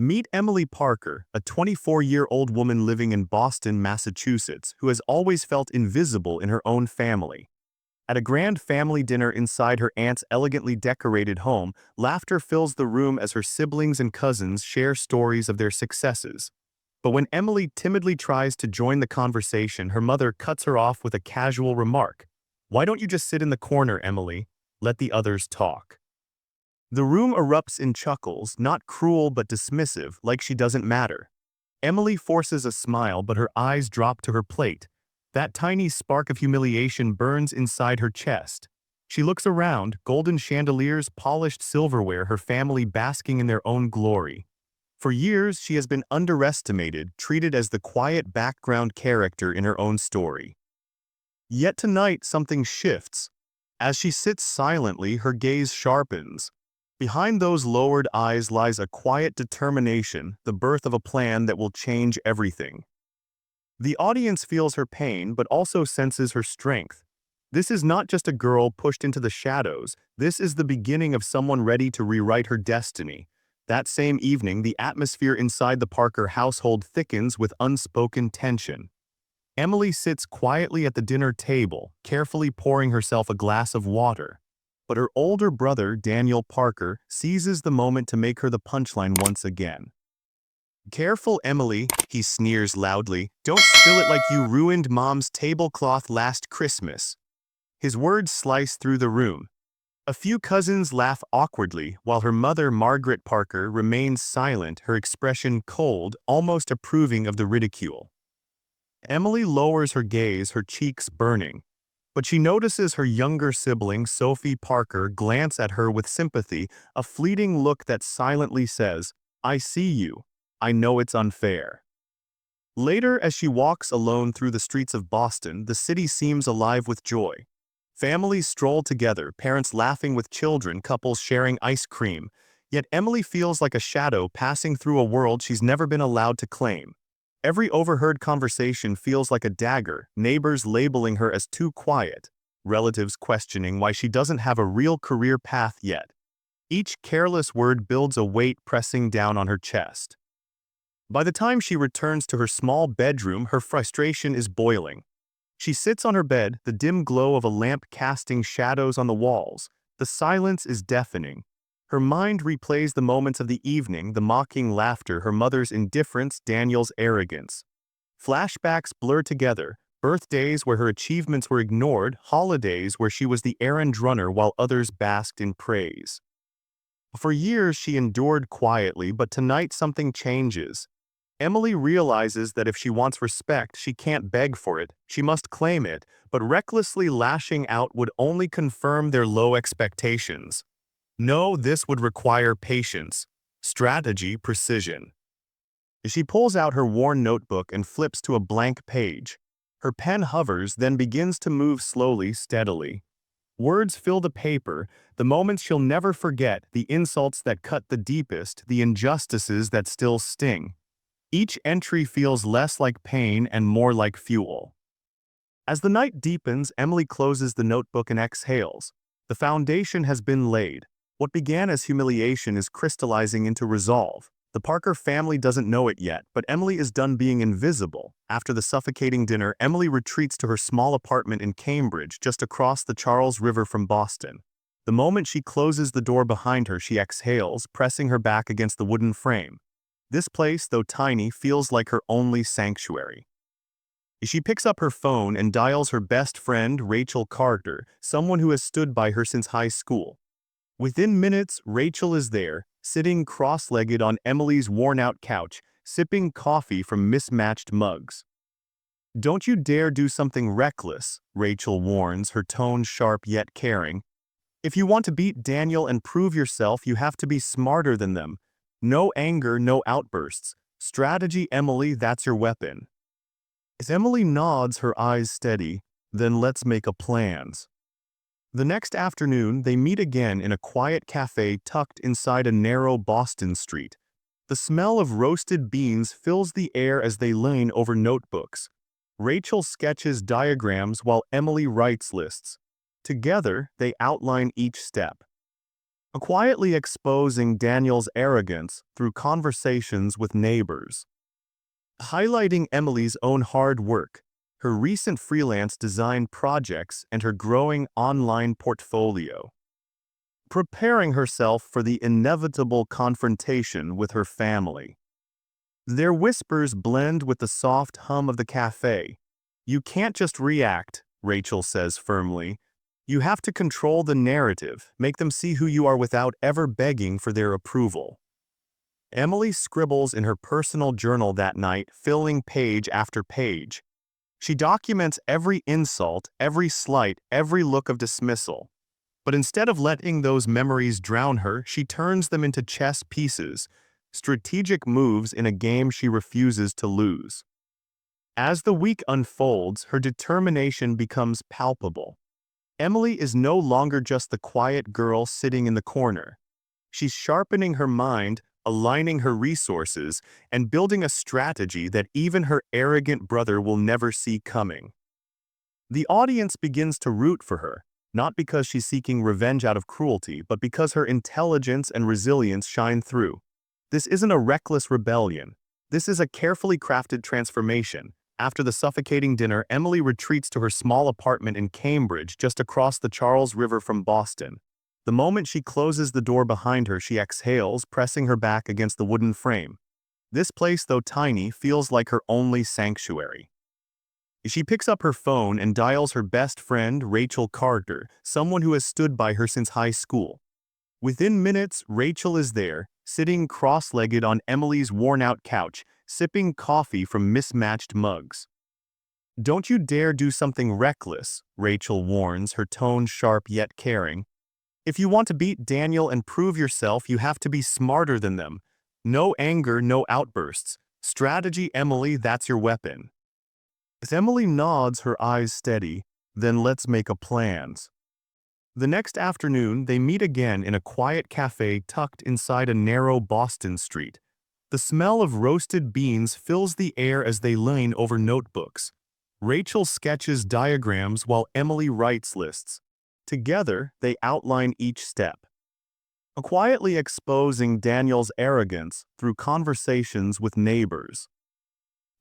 Meet Emily Parker, a 24-year-old woman living in Boston, Massachusetts, who has always felt invisible in her own family. At a grand family dinner inside her aunt's elegantly decorated home, laughter fills the room as her siblings and cousins share stories of their successes. But when Emily timidly tries to join the conversation, her mother cuts her off with a casual remark. "Why don't you just sit in the corner, Emily? Let the others talk." The room erupts in chuckles, not cruel but dismissive, like she doesn't matter. Emily forces a smile, but her eyes drop to her plate. That tiny spark of humiliation burns inside her chest. She looks around, golden chandeliers, polished silverware, her family basking in their own glory. For years, she has been underestimated, treated as the quiet background character in her own story. Yet tonight, something shifts. As she sits silently, her gaze sharpens. Behind those lowered eyes lies a quiet determination, the birth of a plan that will change everything. The audience feels her pain but also senses her strength. This is not just a girl pushed into the shadows, this is the beginning of someone ready to rewrite her destiny. That same evening, the atmosphere inside the Parker household thickens with unspoken tension. Emily sits quietly at the dinner table, carefully pouring herself a glass of water. But her older brother, Daniel Parker, seizes the moment to make her the punchline once again. "Careful, Emily," he sneers loudly. "Don't spill it like you ruined Mom's tablecloth last Christmas." His words slice through the room. A few cousins laugh awkwardly, while her mother, Margaret Parker, remains silent, her expression cold, almost approving of the ridicule. Emily lowers her gaze, her cheeks burning. But she notices her younger sibling, Sophie Parker, glance at her with sympathy, a fleeting look that silently says, "I see you. I know it's unfair." Later, as she walks alone through the streets of Boston, the city seems alive with joy. Families stroll together, parents laughing with children, couples sharing ice cream. Yet Emily feels like a shadow passing through a world she's never been allowed to claim. Every overheard conversation feels like a dagger, neighbors labeling her as too quiet, relatives questioning why she doesn't have a real career path yet. Each careless word builds a weight pressing down on her chest. By the time she returns to her small bedroom, her frustration is boiling. She sits on her bed, the dim glow of a lamp casting shadows on the walls. The silence is deafening. Her mind replays the moments of the evening, the mocking laughter, her mother's indifference, Daniel's arrogance. Flashbacks blur together, birthdays where her achievements were ignored, holidays where she was the errand runner while others basked in praise. For years she endured quietly, but tonight something changes. Emily realizes that if she wants respect, she can't beg for it, she must claim it, but recklessly lashing out would only confirm their low expectations. No, this would require patience, strategy, precision. She pulls out her worn notebook and flips to a blank page. Her pen hovers, then begins to move slowly, steadily. Words fill the paper, the moments she'll never forget, the insults that cut the deepest, the injustices that still sting. Each entry feels less like pain and more like fuel. As the night deepens, Emily closes the notebook and exhales. The foundation has been laid. What began as humiliation is crystallizing into resolve. The Parker family doesn't know it yet, but Emily is done being invisible. After the suffocating dinner, Emily retreats to her small apartment in Cambridge, just across the Charles River from Boston. The moment she closes the door behind her, she exhales, pressing her back against the wooden frame. This place, though tiny, feels like her only sanctuary. She picks up her phone and dials her best friend, Rachel Carter, someone who has stood by her since high school. Within minutes, Rachel is there, sitting cross-legged on Emily's worn-out couch, sipping coffee from mismatched mugs. "Don't you dare do something reckless," Rachel warns, her tone sharp yet caring. "If you want to beat Daniel and prove yourself, you have to be smarter than them. No anger, no outbursts. Strategy, Emily, that's your weapon." As Emily nods, her eyes steady, "Then let's make a plans." The next afternoon, they meet again in a quiet cafe tucked inside a narrow Boston street. The smell of roasted beans fills the air as they lean over notebooks. Rachel sketches diagrams while Emily writes lists. Together, they outline each step. quietly exposing Daniel's arrogance through conversations with neighbors. Highlighting Emily's own hard work, her recent freelance design projects, and her growing online portfolio. Preparing herself for the inevitable confrontation with her family. Their whispers blend with the soft hum of the cafe. "You can't just react," Rachel says firmly. "You have to control the narrative, make them see who you are without ever begging for their approval." Emily scribbles in her personal journal that night, filling page after page. She documents every insult, every slight, every look of dismissal. But instead of letting those memories drown her, she turns them into chess pieces, strategic moves in a game she refuses to lose. As the week unfolds, her determination becomes palpable. Emily is no longer just the quiet girl sitting in the corner. She's sharpening her mind, aligning her resources, and building a strategy that even her arrogant brother will never see coming. The audience begins to root for her, not because she's seeking revenge out of cruelty, but because her intelligence and resilience shine through. This isn't a reckless rebellion. This is a carefully crafted transformation. After the suffocating dinner, Emily retreats to her small apartment in Cambridge, just across the Charles River from Boston. The moment she closes the door behind her, she exhales, pressing her back against the wooden frame. This place, though tiny, feels like her only sanctuary. She picks up her phone and dials her best friend, Rachel Carter, someone who has stood by her since high school. Within minutes, Rachel is there, sitting cross-legged on Emily's worn-out couch, sipping coffee from mismatched mugs. "Don't you dare do something reckless," Rachel warns, her tone sharp yet caring. "If you want to beat Daniel and prove yourself, you have to be smarter than them. No anger, no outbursts. Strategy, Emily, that's your weapon." As Emily nods, her eyes steady, "Then let's make a plans." The next afternoon, they meet again in a quiet cafe tucked inside a narrow Boston street. The smell of roasted beans fills the air as they lean over notebooks. Rachel sketches diagrams while Emily writes lists. Together, they outline each step. Quietly exposing Daniel's arrogance through conversations with neighbors.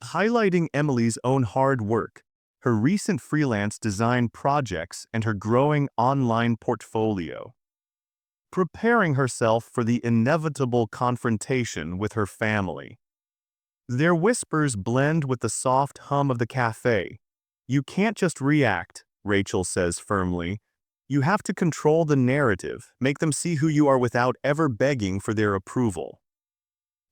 Highlighting Emily's own hard work, her recent freelance design projects, and her growing online portfolio. Preparing herself for the inevitable confrontation with her family. Their whispers blend with the soft hum of the cafe. "You can't just react," Rachel says firmly. "You have to control the narrative, make them see who you are without ever begging for their approval."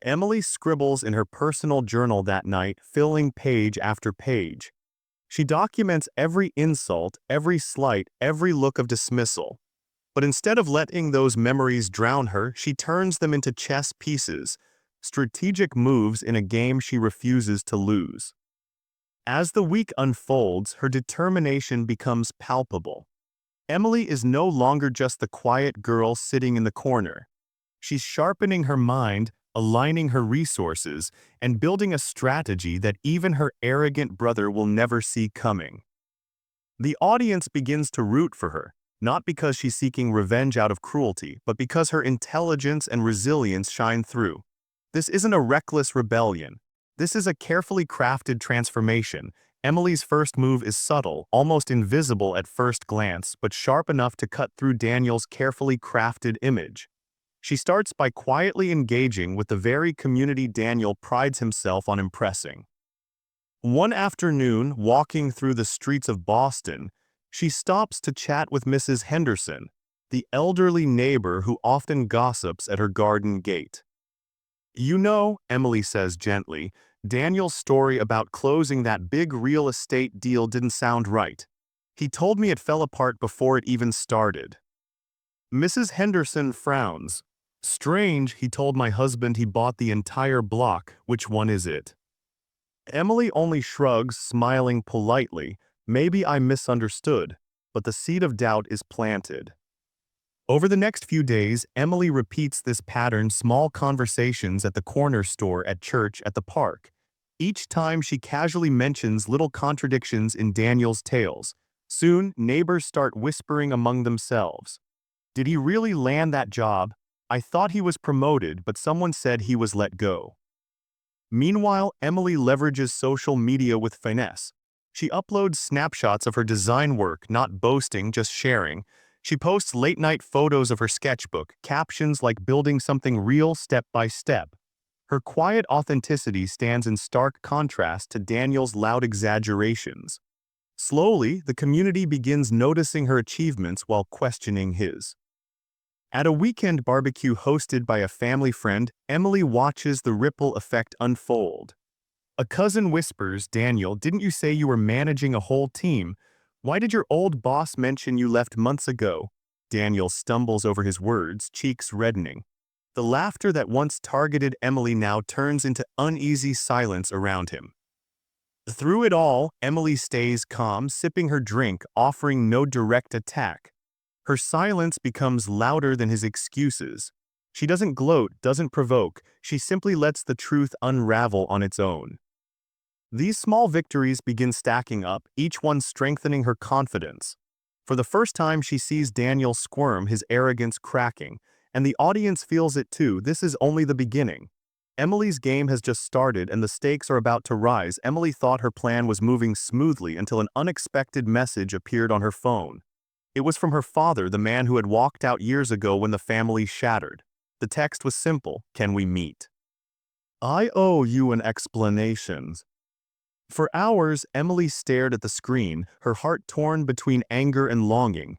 Emily scribbles in her personal journal that night, filling page after page. She documents every insult, every slight, every look of dismissal. But instead of letting those memories drown her, she turns them into chess pieces, strategic moves in a game she refuses to lose. As the week unfolds, her determination becomes palpable. Emily is no longer just the quiet girl sitting in the corner. She's sharpening her mind, aligning her resources, and building a strategy that even her arrogant brother will never see coming. The audience begins to root for her, not because she's seeking revenge out of cruelty, but because her intelligence and resilience shine through. This isn't a reckless rebellion. This is a carefully crafted transformation. Emily's first move is subtle, almost invisible at first glance, but sharp enough to cut through Daniel's carefully crafted image. She starts by quietly engaging with the very community Daniel prides himself on impressing. One afternoon, walking through the streets of Boston, she stops to chat with Mrs. Henderson, the elderly neighbor who often gossips at her garden gate. "You know," Emily says gently, "Daniel's story about closing that big real estate deal didn't sound right. He told me it fell apart before it even started." Mrs. Henderson frowns. "Strange, he told my husband he bought the entire block. Which one is it?" Emily only shrugs, smiling politely. "Maybe I misunderstood," but the seed of doubt is planted. Over the next few days, Emily repeats this pattern: small conversations at the corner store, at church, at the park. Each time she casually mentions little contradictions in Daniel's tales. Soon, neighbors start whispering among themselves. Did he really land that job? I thought he was promoted, but someone said he was let go. Meanwhile, Emily leverages social media with finesse. She uploads snapshots of her design work, not boasting, just sharing. She posts late-night photos of her sketchbook, captions like building something real step by step. Her quiet authenticity stands in stark contrast to Daniel's loud exaggerations. Slowly, the community begins noticing her achievements while questioning his. At a weekend barbecue hosted by a family friend, Emily watches the ripple effect unfold. A cousin whispers, "Daniel, didn't you say you were managing a whole team? Why did your old boss mention you left months ago?" Daniel stumbles over his words, cheeks reddening. The laughter that once targeted Emily now turns into uneasy silence around him. Through it all, Emily stays calm, sipping her drink, offering no direct attack. Her silence becomes louder than his excuses. She doesn't gloat, doesn't provoke, she simply lets the truth unravel on its own. These small victories begin stacking up, each one strengthening her confidence. For the first time, she sees Daniel squirm, his arrogance cracking, and the audience feels it too. This is only the beginning. Emily's game has just started and the stakes are about to rise. Emily thought her plan was moving smoothly until an unexpected message appeared on her phone. It was from her father, the man who had walked out years ago when the family shattered. The text was simple: "Can we meet? I owe you an explanation." For hours, Emily stared at the screen, her heart torn between anger and longing.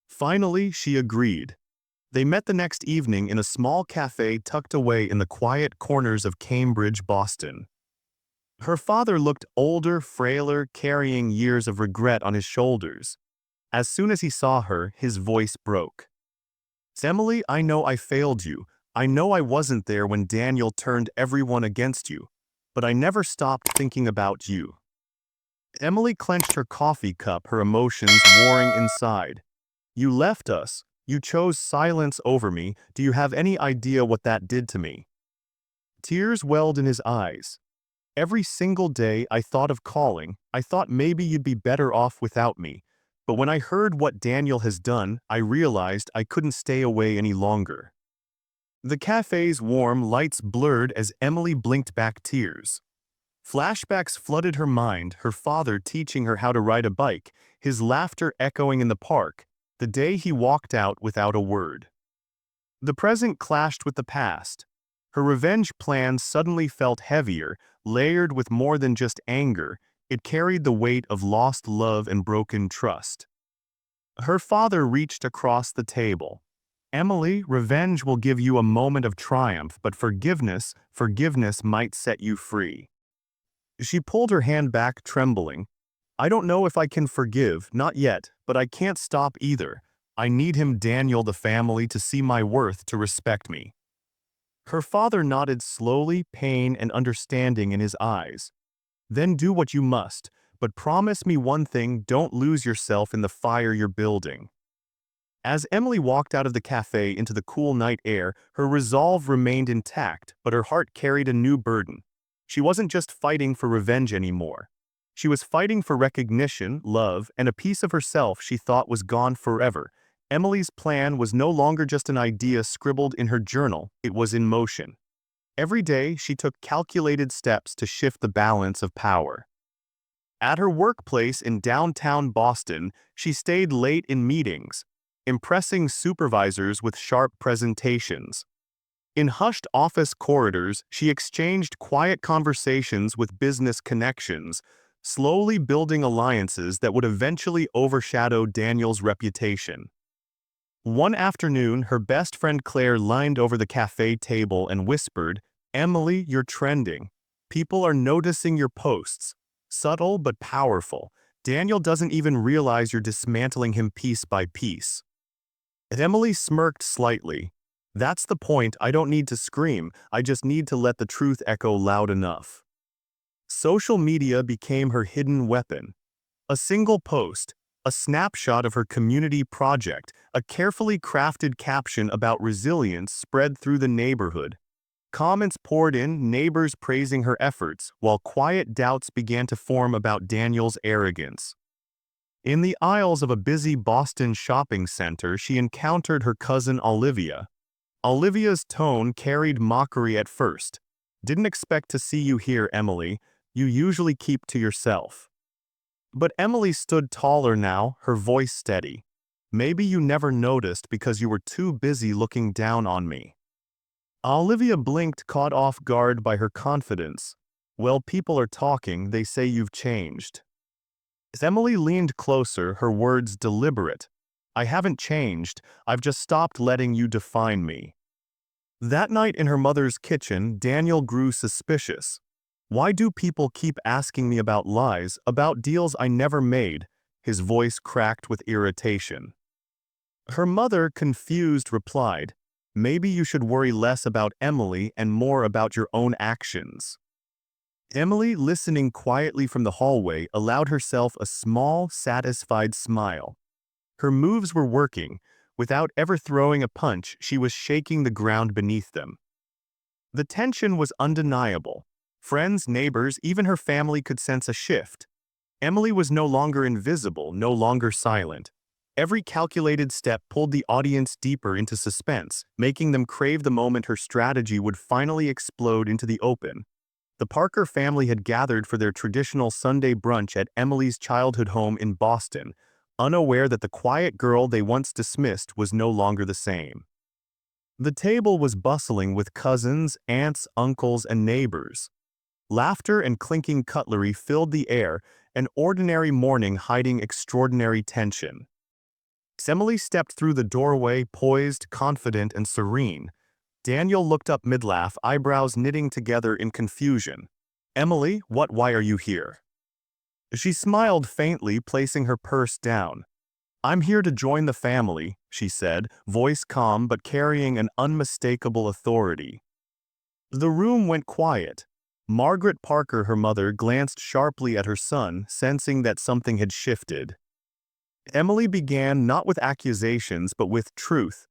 Finally, she agreed. They met the next evening in a small cafe tucked away in the quiet corners of Cambridge, Boston. Her father looked older, frailer, carrying years of regret on his shoulders. As soon as he saw her, his voice broke. "Emily, I know I failed you. I know I wasn't there when Daniel turned everyone against you. But I never stopped thinking about you." Emily clenched her coffee cup, her emotions warring inside. "You left us. You chose silence over me. Do you have any idea what that did to me?" Tears welled in his eyes. "Every single day I thought of calling. I thought maybe you'd be better off without me. But when I heard what Daniel has done, I realized I couldn't stay away any longer." The cafe's warm lights blurred as Emily blinked back tears. Flashbacks flooded her mind, her father teaching her how to ride a bike, his laughter echoing in the park, the day he walked out without a word. The present clashed with the past. Her revenge plan suddenly felt heavier, layered with more than just anger. It carried the weight of lost love and broken trust. Her father reached across the table. "Emily, revenge will give you a moment of triumph, but forgiveness might set you free." She pulled her hand back, trembling. "I don't know if I can forgive, not yet, but I can't stop either. I need him, Daniel, the family, to see my worth, to respect me." Her father nodded slowly, pain and understanding in his eyes. "Then do what you must, but promise me one thing: don't lose yourself in the fire you're building." As Emily walked out of the cafe into the cool night air, her resolve remained intact, but her heart carried a new burden. She wasn't just fighting for revenge anymore. She was fighting for recognition, love, and a piece of herself she thought was gone forever. Emily's plan was no longer just an idea scribbled in her journal, it was in motion. Every day, she took calculated steps to shift the balance of power. At her workplace in downtown Boston, she stayed late in meetings, impressing supervisors with sharp presentations. In hushed office corridors, she exchanged quiet conversations with business connections, slowly building alliances that would eventually overshadow Daniel's reputation. One afternoon, her best friend Claire leaned over the cafe table and whispered, "Emily, you're trending. People are noticing your posts. Subtle but powerful. Daniel doesn't even realize you're dismantling him piece by piece." Emily smirked slightly. "That's the point. I don't need to scream. I just need to let the truth echo loud enough." Social media became her hidden weapon. A single post, a snapshot of her community project, a carefully crafted caption about resilience spread through the neighborhood. Comments poured in, neighbors praising her efforts, while quiet doubts began to form about Daniel's arrogance. In the aisles of a busy Boston shopping center, she encountered her cousin Olivia. Olivia's tone carried mockery at first. "Didn't expect to see you here, Emily. You usually keep to yourself." But Emily stood taller now, her voice steady. "Maybe you never noticed because you were too busy looking down on me." Olivia blinked, caught off guard by her confidence. "Well, people are talking, they say you've changed." As Emily leaned closer, her words deliberate. "I haven't changed, I've just stopped letting you define me." That night in her mother's kitchen, Daniel grew suspicious. "Why do people keep asking me about lies, about deals I never made?" His voice cracked with irritation. Her mother, confused, replied, "Maybe you should worry less about Emily and more about your own actions." Emily, listening quietly from the hallway, allowed herself a small, satisfied smile. Her moves were working. Without ever throwing a punch, she was shaking the ground beneath them. The tension was undeniable. Friends, neighbors, even her family could sense a shift. Emily was no longer invisible, no longer silent. Every calculated step pulled the audience deeper into suspense, making them crave the moment her strategy would finally explode into the open. The Parker family had gathered for their traditional Sunday brunch at Emily's childhood home in Boston, unaware that the quiet girl they once dismissed was no longer the same. The table was bustling with cousins, aunts, uncles, and neighbors. Laughter and clinking cutlery filled the air, an ordinary morning hiding extraordinary tension. Emily stepped through the doorway, poised, confident, and serene. Daniel looked up mid-laugh, eyebrows knitting together in confusion. "Emily, why are you here?" She smiled faintly, placing her purse down. "I'm here to join the family," she said, voice calm but carrying an unmistakable authority. The room went quiet. Margaret Parker, her mother, glanced sharply at her son, sensing that something had shifted. Emily began not with accusations but with truth.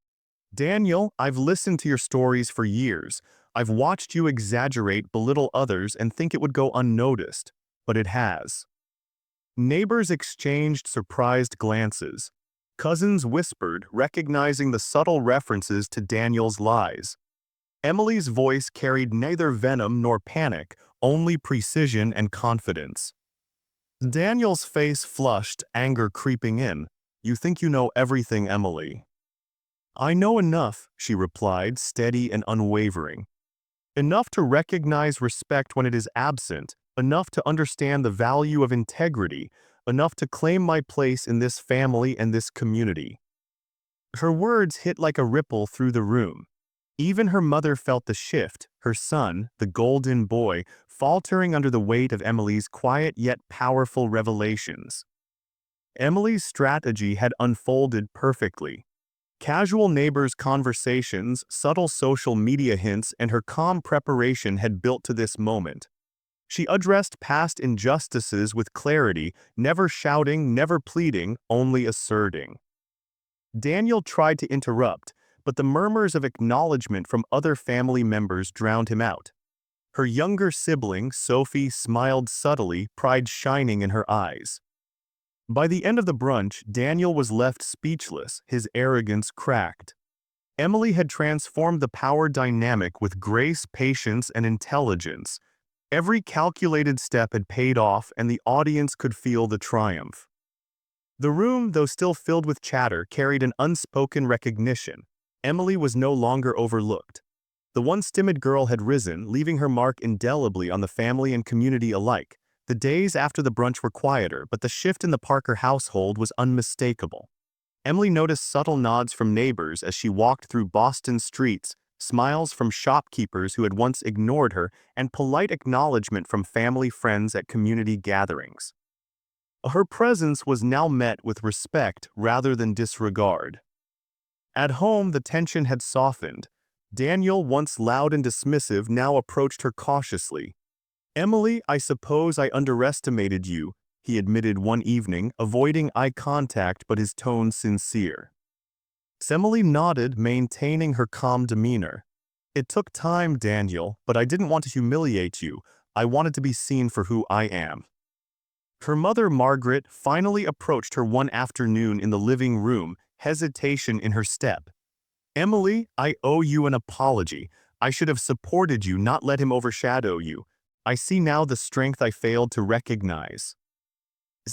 "Daniel, I've listened to your stories for years. I've watched you exaggerate, belittle others, and think it would go unnoticed. But it has." Neighbors exchanged surprised glances. Cousins whispered, recognizing the subtle references to Daniel's lies. Emily's voice carried neither venom nor panic, only precision and confidence. Daniel's face flushed, anger creeping in. "You think you know everything, Emily." "I know enough," she replied, steady and unwavering. "Enough to recognize respect when it is absent, enough to understand the value of integrity, enough to claim my place in this family and this community." Her words hit like a ripple through the room. Even her mother felt the shift, her son, the golden boy, faltering under the weight of Emily's quiet yet powerful revelations. Emily's strategy had unfolded perfectly. Casual neighbors' conversations, subtle social media hints, and her calm preparation had built to this moment. She addressed past injustices with clarity, never shouting, never pleading, only asserting. Daniel tried to interrupt, but the murmurs of acknowledgement from other family members drowned him out. Her younger sibling, Sophie, smiled subtly, pride shining in her eyes. By the end of the brunch, Daniel was left speechless, his arrogance cracked. Emily had transformed the power dynamic with grace, patience, and intelligence. Every calculated step had paid off, and the audience could feel the triumph. The room, though still filled with chatter, carried an unspoken recognition. Emily was no longer overlooked. The once timid girl had risen, leaving her mark indelibly on the family and community alike. The days after the brunch were quieter, but the shift in the Parker household was unmistakable. Emily noticed subtle nods from neighbors as she walked through Boston streets, smiles from shopkeepers who had once ignored her, and polite acknowledgement from family friends at community gatherings. Her presence was now met with respect rather than disregard. At home, the tension had softened. Daniel, once loud and dismissive, now approached her cautiously. "Emily, I suppose I underestimated you," he admitted one evening, avoiding eye contact but his tone sincere. Emily nodded, maintaining her calm demeanor. "It took time, Daniel, but I didn't want to humiliate you. I wanted to be seen for who I am." Her mother, Margaret, finally approached her one afternoon in the living room, hesitation in her step. "Emily, I owe you an apology. I should have supported you, not let him overshadow you. I see now the strength I failed to recognize."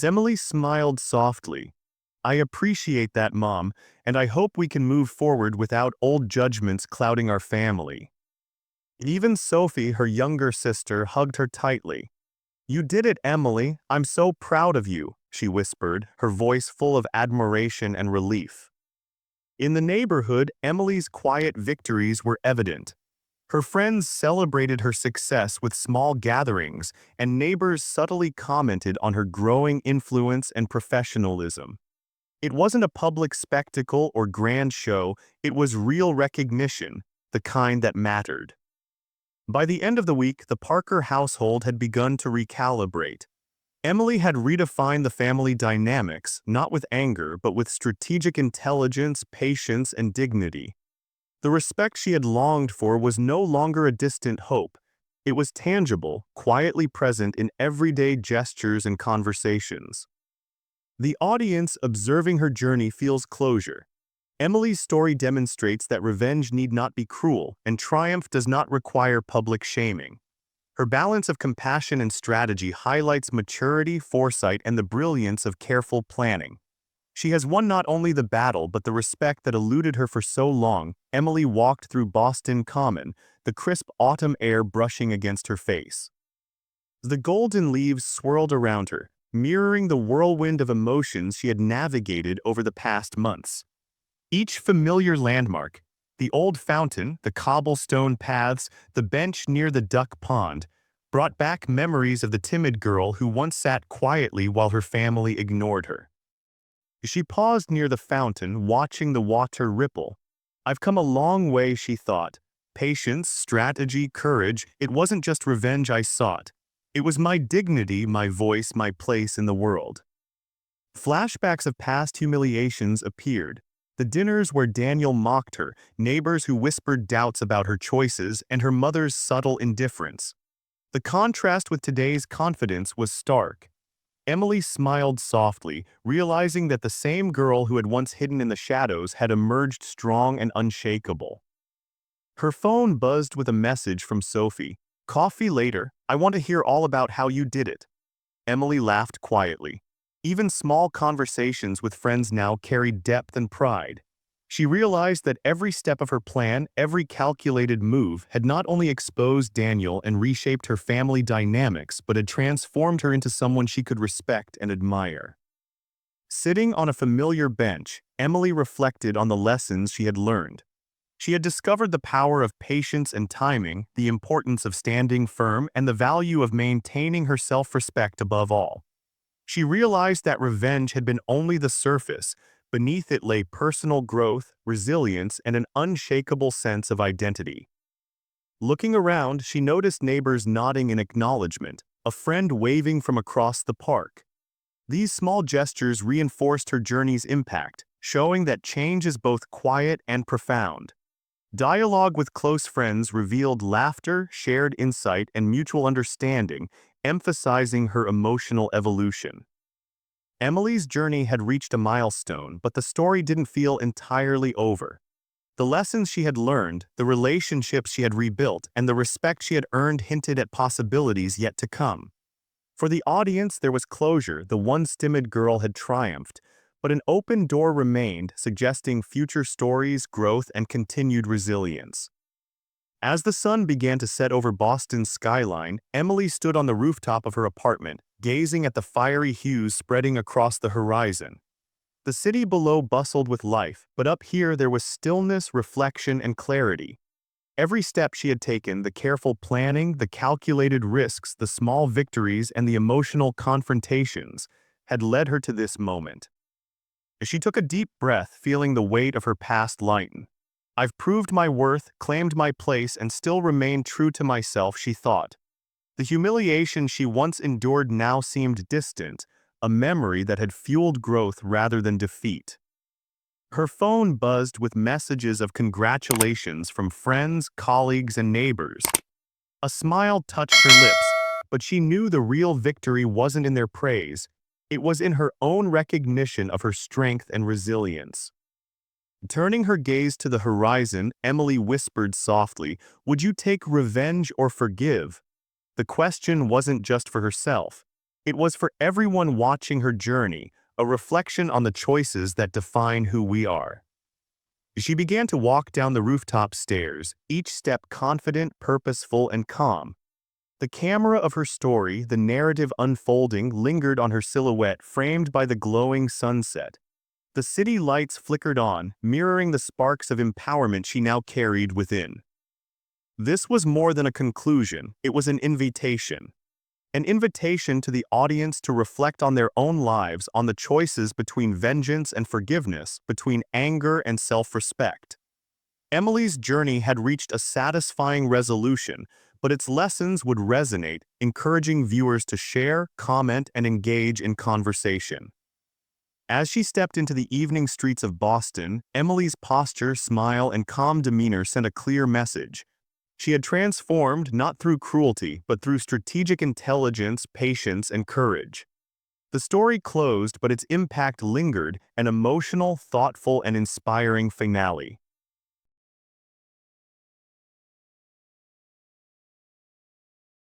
Emily smiled softly. "I appreciate that, Mom, and I hope we can move forward without old judgments clouding our family." Even Sophie, her younger sister, hugged her tightly. "You did it, Emily. I'm so proud of you," she whispered, her voice full of admiration and relief. In the neighborhood, Emily's quiet victories were evident. Her friends celebrated her success with small gatherings, and neighbors subtly commented on her growing influence and professionalism. It wasn't a public spectacle or grand show, it was real recognition, the kind that mattered. By the end of the week, the Parker household had begun to recalibrate. Emily had redefined the family dynamics, not with anger, but with strategic intelligence, patience, and dignity. The respect she had longed for was no longer a distant hope. It was tangible, quietly present in everyday gestures and conversations. The audience observing her journey feels closure. Emily's story demonstrates that revenge need not be cruel, and triumph does not require public shaming. Her balance of compassion and strategy highlights maturity, foresight, and the brilliance of careful planning. She has won not only the battle but the respect that eluded her for so long. Emily walked through Boston Common, the crisp autumn air brushing against her face. The golden leaves swirled around her, mirroring the whirlwind of emotions she had navigated over the past months. Each familiar landmark, the old fountain, the cobblestone paths, the bench near the duck pond, brought back memories of the timid girl who once sat quietly while her family ignored her. She paused near the fountain, watching the water ripple. "I've come a long way," she thought. "Patience, strategy, courage. It wasn't just revenge I sought. It was my dignity, my voice, my place in the world." Flashbacks of past humiliations appeared. The dinners where Daniel mocked her, neighbors who whispered doubts about her choices, and her mother's subtle indifference. The contrast with today's confidence was stark. Emily smiled softly, realizing that the same girl who had once hidden in the shadows had emerged strong and unshakable. Her phone buzzed with a message from Sophie. "Coffee later. I want to hear all about how you did it." Emily laughed quietly. Even small conversations with friends now carried depth and pride. She realized that every step of her plan, every calculated move, had not only exposed Daniel and reshaped her family dynamics, but had transformed her into someone she could respect and admire. Sitting on a familiar bench, Emily reflected on the lessons she had learned. She had discovered the power of patience and timing, the importance of standing firm, and the value of maintaining her self-respect above all. She realized that revenge had been only the surface. Beneath it lay personal growth, resilience, and an unshakable sense of identity. Looking around, she noticed neighbors nodding in acknowledgement, a friend waving from across the park. These small gestures reinforced her journey's impact, showing that change is both quiet and profound. Dialogue with close friends revealed laughter, shared insight, and mutual understanding, emphasizing her emotional evolution. Emily's journey had reached a milestone, but the story didn't feel entirely over. The lessons she had learned, the relationships she had rebuilt, and the respect she had earned hinted at possibilities yet to come. For the audience, there was closure. The once timid girl had triumphed, but an open door remained, suggesting future stories, growth, and continued resilience. As the sun began to set over Boston's skyline, Emily stood on the rooftop of her apartment, gazing at the fiery hues spreading across the horizon. The city below bustled with life, but up here there was stillness, reflection, and clarity. Every step she had taken, the careful planning, the calculated risks, the small victories, and the emotional confrontations, had led her to this moment. She took a deep breath, feeling the weight of her past lighten. "I've proved my worth, claimed my place, and still remained true to myself," she thought. The humiliation she once endured now seemed distant, a memory that had fueled growth rather than defeat. Her phone buzzed with messages of congratulations from friends, colleagues, and neighbors. A smile touched her lips, but she knew the real victory wasn't in their praise. It was in her own recognition of her strength and resilience. Turning her gaze to the horizon, Emily whispered softly, "Would you take revenge or forgive?" The question wasn't just for herself. It was for everyone watching her journey, a reflection on the choices that define who we are. She began to walk down the rooftop stairs, each step confident, purposeful, and calm. The camera of her story, the narrative unfolding, lingered on her silhouette framed by the glowing sunset. The city lights flickered on, mirroring the sparks of empowerment she now carried within. This was more than a conclusion, it was an invitation. An invitation to the audience to reflect on their own lives, on the choices between vengeance and forgiveness, between anger and self-respect. Emily's journey had reached a satisfying resolution, but its lessons would resonate, encouraging viewers to share, comment, and engage in conversation. As she stepped into the evening streets of Boston, Emily's posture, smile, and calm demeanor sent a clear message. She had transformed not through cruelty, but through strategic intelligence, patience, and courage. The story closed, but its impact lingered, an emotional, thoughtful, and inspiring finale.